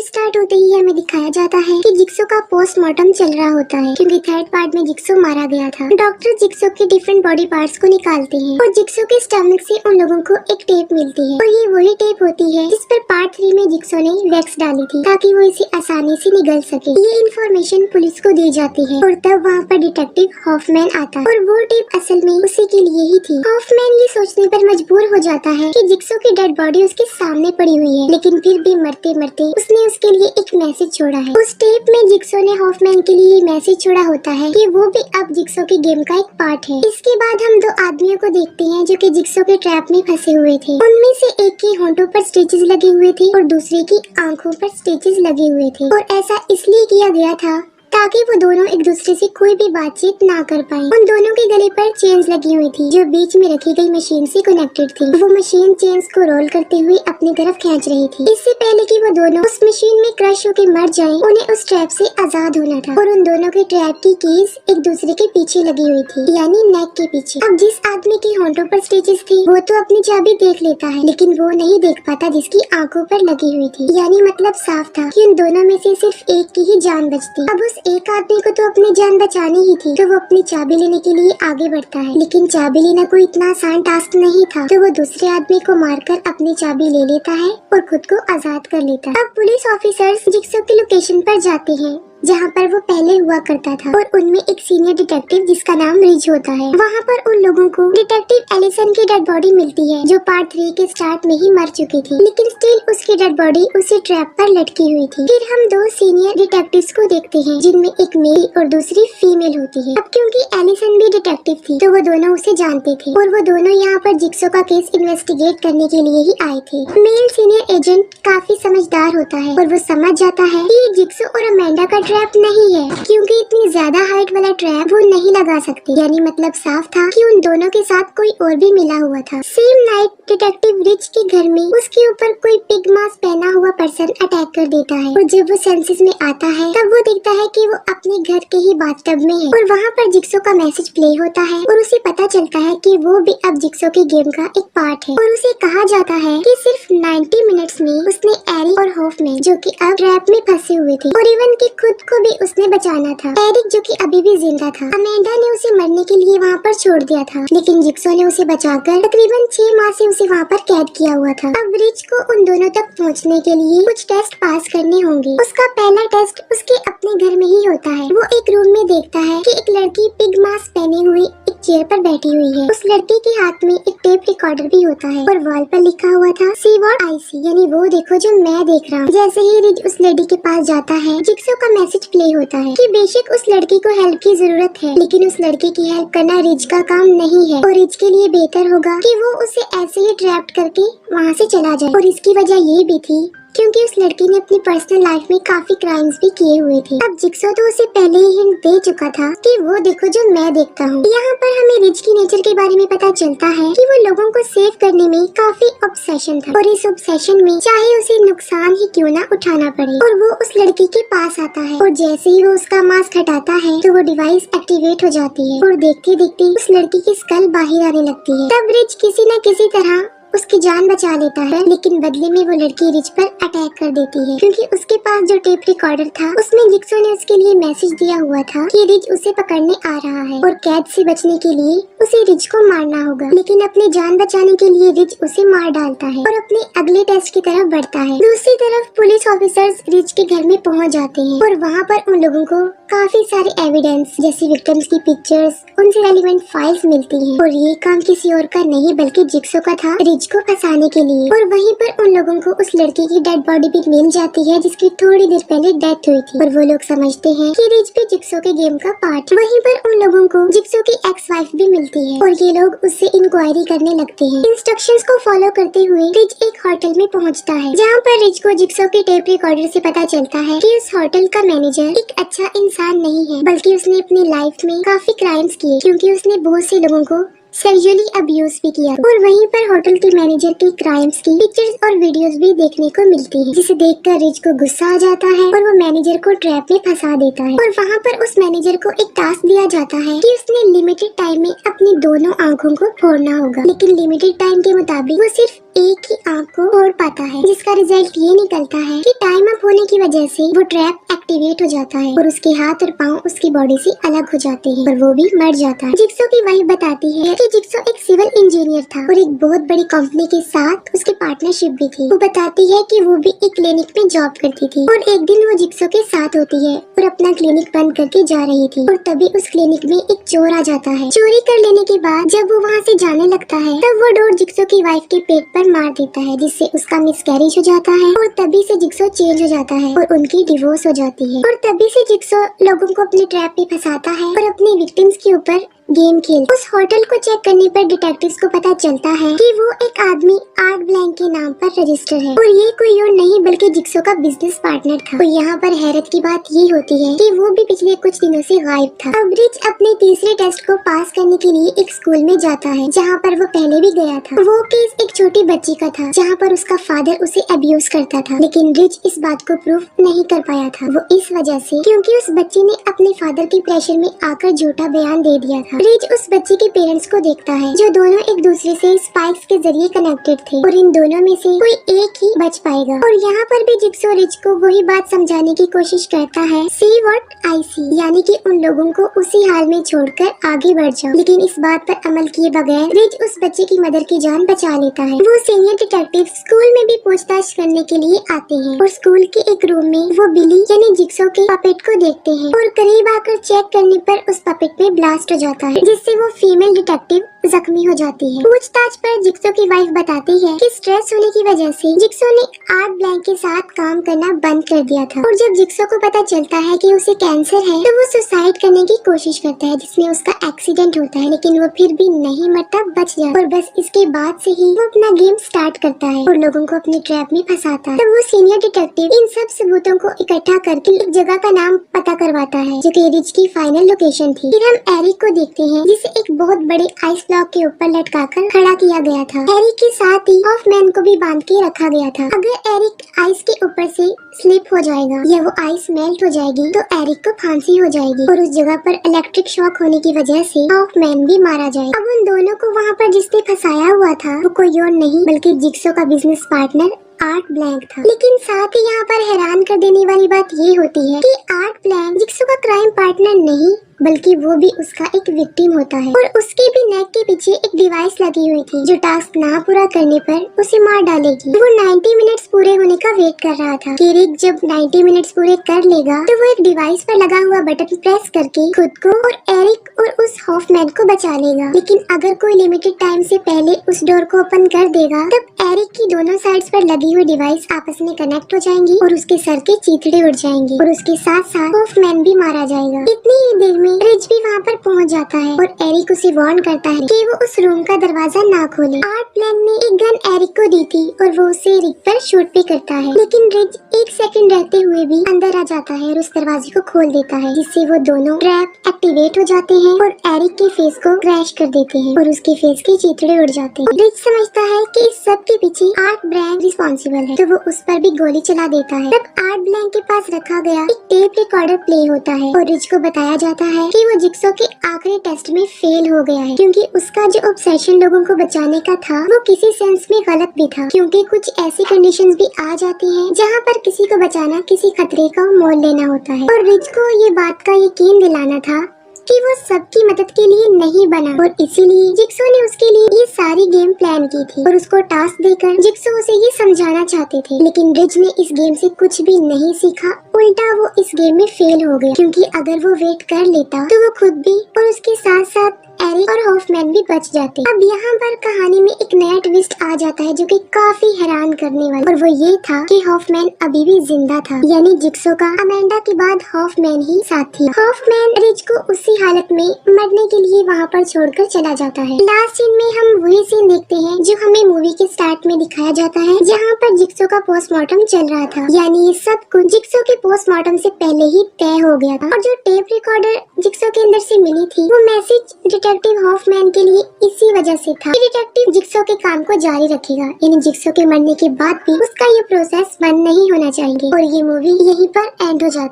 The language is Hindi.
स्टार्ट होते ही हमें दिखाया जाता है कि जिक्सो का पोस्टमार्टम चल रहा होता है, क्योंकि थर्ड पार्ट में जिक्सो मारा गया था। डॉक्टर जिक्सो के डिफरेंट बॉडी पार्ट्स को निकालते हैं और जिक्सो के स्टमक से उन लोगों को एक टेप मिलती है, और ये वही टेप होती है जिस पर पार्ट 3 में जिक्सो ने वैक्स डाली थी ताकि वो इसे आसानी से निगल सके। ये इन्फॉर्मेशन पुलिस को दी जाती है और तब वहाँ पर डिटेक्टिव हॉफमैन आता है और वो टेप असल में उसी के लिए ही थी। हॉफमैन ये सोचने पर मजबूर हो जाता है कि जिक्सो की डेड बॉडी उसके सामने पड़ी हुई है, लेकिन फिर भी मरते मरते उसने उसके लिए एक मैसेज छोड़ा है। उस टेप में जिक्सो ने हॉफमैन के लिए मैसेज छोड़ा होता है कि वो भी अब जिक्सो के गेम का एक पार्ट है। इसके बाद हम दो आदमियों को देखते हैं जो कि जिक्सो के ट्रैप में फंसे हुए थे। उनमें से एक के होंठों पर स्टिचेस लगे हुए थे और दूसरे की आंखों पर स्टिचेस लगे हुए थे, और ऐसा इसलिए किया गया था ताकि वो दोनों एक दूसरे से कोई भी बातचीत ना कर पाए। उन दोनों के गले पर चेन्स लगी हुई थी जो बीच में रखी गई मशीन से कनेक्टेड थी। वो मशीन चेन्स को रोल करते हुए अपनी तरफ खींच रही थी। इससे पहले कि वो दोनों उस मशीन में क्रश होकर मर जाएं, उन्हें उस ट्रैप से आजाद होना था, और उन दोनों के ट्रैप की कीज एक दूसरे के पीछे लगी हुई थी, यानी नेक के पीछे। अब जिस आदमी के होंठों पर स्टिचेस थी वो तो अपनी चाबी देख लेता है, लेकिन वो नहीं देख पाता जिसकी आंखों पर लगी हुई थी, यानी मतलब साफ था कि उन दोनों में से सिर्फ एक की ही जान बचती। अब उस एक आदमी को तो अपनी जान बचानी ही थी, तो वो अपनी चाबी लेने के लिए आगे बढ़ता है, लेकिन चाबी लेना कोई इतना आसान टास्क नहीं था, तो वो दूसरे आदमी को मारकर अपनी चाबी ले लेता है और खुद को आजाद कर लेता है। अब पुलिस ऑफिसर्स जिक्सो की लोकेशन पर जाते हैं जहाँ पर वो पहले हुआ करता था, और उनमें एक सीनियर डिटेक्टिव जिसका नाम रिज होता है। वहाँ पर उन लोगों को डिटेक्टिव एलिसन की डेड बॉडी मिलती है जो पार्ट 3 के स्टार्ट में ही मर चुकी थी, लेकिन स्टिल उसकी डेड बॉडी उसी ट्रैप पर लटकी हुई थी। फिर हम दो सीनियर डिटेक्टिव्स को देखते हैं जिनमें एक मेल और दूसरी फीमेल होती है। अब क्योंकि एलिसन भी डिटेक्टिव थी तो वो दोनों उसे जानते थे, और वो दोनों यहाँ पर जिक्सो का केस इन्वेस्टिगेट करने के लिए ही आए थे। मेल सीनियर एजेंट काफी समझदार होता है और वो समझ जाता है कि जिक्सो और अमेंडा का ट्रैप नहीं है, क्योंकि इतनी ज्यादा हाइट वाला ट्रैप वो नहीं लगा सकते, यानी मतलब साफ था कि उन दोनों के साथ कोई और भी मिला हुआ था। सेम नाइट डिटेक्टिव रिच के घर में उसके ऊपर कोई पिग मास्क पहना हुआ पर्सन अटैक कर देता है, और जब वो सेंसेस में आता है तब वो देखता है कि वो अपने घर के ही बाथटब में है, और वहाँ पर जिक्सो का मैसेज प्ले होता है और उसे पता चलता है कि वो भी अब जिक्सो के गेम का एक पार्ट है। और उसे कहा जाता है कि सिर्फ 90 मिनट्स में उसने एरिक और हॉफमैन जो कि अब ट्रैप में फंसे हुए थे, और इवन की खुद को भी उसने बचाना था। एरिक जो कि अभी भी जिंदा था, अमेंडा ने उसे मरने के लिए वहाँ पर छोड़ दिया था, लेकिन जिक्सो ने उसे बचाकर तकरीबन 6 माह से उसे वहाँ पर कैद किया हुआ था। अब रिच को उन दोनों तक पहुँचने के लिए कुछ टेस्ट पास करने होंगे। उसका पहला टेस्ट उसके अपने घर में ही होता है। वो एक रूम में देखता है कि एक लड़की पिग मास्क पहने हुई एक चेयर पर बैठी हुई है। उस लड़की के हाथ में एक टेप रिकॉर्डर भी होता है और वॉल पर लिखा हुआ था सी व्हाट आई सी, यानी वो देखो जो मैं देख रहा हूँ। जैसे ही रिच उस लड़की के पास जाता है, जिक्सो का मैसेज प्ले होता है कि बेशक उस लड़की को हेल्प की जरूरत है, लेकिन उस लड़की की हेल्प करना रिच का काम नहीं है, और रिच के लिए बेहतर होगा कि वो उसे ऐसे ही ट्रैप करके वहाँ से चला जाए। और इसकी वजह ये भी थी क्योंकि उस लड़की ने अपनी पर्सनल लाइफ में काफी क्राइम्स भी किए हुए थे। अब जिक्सो तो उसे पहले ही हिंट दे चुका था कि वो देखो जो मैं देखता हूँ। यहाँ पर हमें रिच की नेचर के बारे में पता चलता है कि वो लोगों को सेव करने में काफी ऑब्सेशन था, और इस ऑब्सेशन में चाहे उसे नुकसान ही क्यों ना उठाना पड़े। और वो उस लड़की के पास आता है, और जैसे ही वो उसका मास्क हटाता है तो वो डिवाइस एक्टिवेट हो जाती है, और देखते देखते उस लड़की की स्कल बाहर आने लगती है। तब रिच किसी न किसी तरह उसकी जान बचा लेता है, लेकिन बदले में वो लड़की रिच पर अटैक कर देती है, क्योंकि उसके पास जो टेप रिकॉर्डर था उसमें जिक्सो ने उसके लिए मैसेज दिया हुआ था कि रिच उसे पकड़ने आ रहा है और कैद से बचने के लिए उसे रिच को मारना होगा। लेकिन अपनी जान बचाने के लिए रिच उसे मार डालता है और अपने अगले टेस्ट की तरफ बढ़ता है। दूसरी तरफ पुलिस ऑफिसर्स रिच के घर में पहुँच जाते हैं, और वहाँ पर उन लोगों को काफी सारे एविडेंस जैसे विक्टिम्स की पिक्चर्स, उनसे रेलिवेंट फाइल्स मिलती हैं, और ये काम किसी और का नहीं बल्कि जिक्सो का था रिच को फंसाने के लिए। और वहीं पर उन लोगों को उस लड़की की डेड बॉडी भी मिल जाती है जिसकी थोड़ी देर पहले डेथ हुई थी, और वो लोग समझते हैं कि रिच भी जिक्सो के गेम का पार्ट। वहीं पर उन लोगों को जिक्सो की एक्स वाइफ भी मिलती है, और ये लोग उससे इंक्वायरी करने लगते हैं। इंस्ट्रक्शंस को फॉलो करते हुए रिच एक होटल में पहुंचता है, जहां पर रिच को जिक्सो के टेप रिकॉर्डर से पता चलता है कि उस होटल का मैनेजर एक अच्छा इंसान नहीं है, बल्कि उसने अपनी लाइफ में काफी क्राइम्स किए, क्योंकि उसने बहुत से लोगों को सेक्सुअली अब्यूज भी किया। और वहीं पर होटल के मैनेजर की क्राइम्स की पिक्चर्स और वीडियोस भी देखने को मिलती है, जिसे देखकर रिच को गुस्सा आ जाता है और वो मैनेजर को ट्रैप में फंसा देता है। और वहाँ पर उस मैनेजर को एक टास्क दिया जाता है कि उसने लिमिटेड टाइम में अपनी दोनों आंखों को फोड़ना होगा, लेकिन लिमिटेड टाइम के मुताबिक वो सिर्फ एक ही आंख को फोड़ पाता है, जिसका रिजल्ट ये निकलता है कि टाइम अप होने की वजह से वो ट्रैप एक्टिवेट हो जाता है और उसके हाथ और पाँव उसकी बॉडी से अलग हो जाते हैं और वो भी मर जाता है। जिक्सो की वाइफ बताती है कि जिक्सो एक सिविल इंजीनियर था और एक बहुत बड़ी कंपनी के साथ उसकी पार्टनरशिप भी थी। वो बताती है कि वो भी एक क्लिनिक में जॉब करती थी और एक दिन वो जिक्सो के साथ होती है और अपना क्लिनिक बंद करके जा रही थी और तभी उस क्लिनिक में एक चोर आ जाता है। चोरी कर लेने के बाद जब वो वहाँ से जाने लगता है तब वो डोर जिक्सो की वाइफ के पेट पर मार देता है, जिससे उसका मिसकैरेज हो जाता है और तभी से जिक्सो चेंज हो जाता है और उनकी डिवोर्स हो जाती है। और तभी से जिक्सो लोगों को अपने ट्रैप में फंसाता है और अपने विक्टिम्स के ऊपर गेम खेल। उस होटल को चेक करने पर डिटेक्टिव्स को पता चलता है कि वो एक आदमी आर्ट ब्लैंक के नाम पर रजिस्टर है और ये कोई और नहीं बल्कि जिक्सो का बिजनेस पार्टनर था। तो यहाँ पर हैरत की बात ये होती है कि वो भी पिछले कुछ दिनों से गायब था। अब रिच अपने तीसरे टेस्ट को पास करने के लिए एक स्कूल में जाता है जहाँ पर वो पहले भी गया था। वो केस एक छोटी बच्ची का था जहाँ पर उसका फादर उसे अब्यूज करता था, लेकिन रिच इस बात को प्रूफ नहीं कर पाया था। वो इस वजह से क्योंकि उस बच्ची ने अपने फादर के प्रेशर में आकर झूठा बयान दे दिया था। रिच उस बच्चे के पेरेंट्स को देखता है जो दोनों एक दूसरे से स्पाइक्स के जरिए कनेक्टेड थे और इन दोनों में से कोई एक ही बच पाएगा। और यहाँ पर भी जिक्सो रिच को वही बात समझाने की कोशिश करता है, सी व्हाट आई सी, यानी कि उन लोगों को उसी हाल में छोड़कर आगे बढ़ जाओ। लेकिन इस बात पर अमल किए बगैर रिच उस बच्चे की मदर की जान बचा लेता है। वो सीनियर डिटेक्टिव स्कूल में भी पूछताछ करने के लिए आते हैं और स्कूल के एक रूम में वो बिली यानी जिक्सो के पपेट को देखते हैं और करीब आकर चेक करने पर उस पपेट में ब्लास्ट हो जाता है, जिससे वो फीमेल डिटेक्टिव जख्मी हो जाती है। पूछताछ पर जिक्सो की वाइफ बताती है कि स्ट्रेस होने की वजह से जिक्सो ने आर्ट ब्लैंक के साथ काम करना बंद कर दिया था और जब जिक्सो को पता चलता है कि उसे कैंसर है तो वो सुसाइड करने की कोशिश करता है, जिसमें उसका एक्सीडेंट होता है, लेकिन वो फिर भी नहीं मरता, बच जाता और बस इसके बाद से ही वो अपना गेम स्टार्ट करता है और लोगों को अपने ट्रैप में फंसाता है। तो वो सीनियर डिटेक्टिव इन सब सबूतों को इकट्ठा करके एक जगह का नाम पता करवाता है जो कि रिच की फाइनल लोकेशन थी। फिर हम एरिक को देखते हैं जिसे एक बहुत बड़े आइस ब्लॉक के ऊपर लटकाकर खड़ा किया गया था। एरिक के साथ ही हॉफमैन को भी बांध के रखा गया था। अगर एरिक आइस के ऊपर से स्लिप हो जाएगा या वो आइस मेल्ट हो जाएगी तो एरिक को फांसी हो जाएगी और उस जगह पर इलेक्ट्रिक शॉक होने की वजह से हॉफमैन भी मारा जाएगा। अब उन दोनों को वहाँ पर जिसने फंसाया हुआ था वो कोई और नहीं बल्कि जिक्सो का बिजनेस पार्टनर आर्ट ब्लैंक था। लेकिन साथ ही यहाँ पर हैरान कर देने वाली बात ये होती है कि आर्ट ब्लैंक जिक्सो का क्राइम पार्टनर नहीं बल्कि वो भी उसका एक विक्टिम होता है और उसके भी नेक के पीछे एक डिवाइस लगी हुई थी जो टास्क ना पूरा करने पर उसे मार डालेगी। वो 90 मिनट्स पूरे होने का वेट कर रहा था कि रिक जब 90 मिनट्स पूरे कर लेगा तो वो एक डिवाइस पर लगा हुआ बटन प्रेस करके खुद को और एरिक और उस हॉफमैन को बचा लेगा। लेकिन अगर कोई लिमिटेड टाइम से पहले उस डोर को ओपन कर देगा तब एरिक की दोनों साइड्स पर लगी हुई डिवाइस आपस में कनेक्ट हो जाएंगी और उसके सर के चीथड़े उड़ जाएंगे और उसके साथ साथ हॉफमैन भी मारा जाएगा। इतनी ही देर में रिच भी वहाँ पर पहुँच जाता है और एरिक उसे वार्न करता है कि वो उस रूम का दरवाजा ना खोले। आर्ट ब्लैंक ने एक गन एरिक को दी थी और वो उसे रिक पर शूट भी करता है, लेकिन रिच एक सेकंड रहते हुए भी अंदर आ जाता है और उस दरवाजे को खोल देता है, जिससे वो दोनों ट्रैप एक्टिवेट हो जाते हैं और एरिक के फेस को क्रैश कर देते हैं और उसके फेस के चीथड़े उड़ जाते हैं। रिच समझता है कि इस सब के पीछे आर्ट ब्लैंक रिस्पॉन्सिबल है तो वो उस पर भी गोली चला देता है। तब आर्ट ब्लैंक के पास रखा गया एक टेप रिकॉर्डर प्ले होता है और रिच को बताया जाता है कि वो जिक्सो के आखिरी टेस्ट में फेल हो गया है क्योंकि उसका जो ऑब्सेशन लोगों को बचाने का था वो किसी सेंस में गलत भी था, क्योंकि कुछ ऐसी कंडीशंस भी आ जाती हैं जहाँ पर किसी को बचाना किसी खतरे का मोल लेना होता है। और रिच को ये बात का यकीन दिलाना था कि वो सबकी मदद के लिए नहीं बना और इसीलिए जिक्सो ने उसके लिए ये सारी गेम प्लान की थी और उसको टास्क देकर जिक्सो उसे ये समझाना चाहते थे। लेकिन रिच ने इस गेम से कुछ भी नहीं सीखा, उल्टा वो इस गेम में फेल हो गया क्योंकि अगर वो वेट कर लेता तो वो खुद भी और उसके साथ साथ एरिक और हॉफमैन भी बच जाते। अब यहाँ पर कहानी में एक नया ट्विस्ट आ जाता है जो कि काफी हैरान करने वाला, और वो ये था कि हॉफमैन अभी भी जिंदा था, यानी जिक्सो का अमेंडा के बाद हॉफमैन ही साथ थी। हॉफमैन रिच को उसी हालत में मरने के लिए वहाँ पर छोड़कर चला जाता है। लास्ट सीन में हम वही सीन देखते हैं जो हमें मूवी के स्टार्ट में दिखाया जाता है, जहाँ पर जिक्सो का पोस्टमार्टम चल रहा था, यानी ये सब कुछ जिक्सो के पोस्टमार्टम से पहले ही तय हो गया था। और जो टेप रिकॉर्डर जिक्सो के अंदर से मिली थी वो मैसेज डिटेक्टिव हॉफमैन के लिए इसी वजह से था कि डिटेक्टिव जिक्सो के काम को जारी रखेगा, यानी जिक्सो के मरने के बाद भी उसका ये प्रोसेस बंद नहीं होना चाहिए और ये मूवी यहीं पर एंड हो जाती है।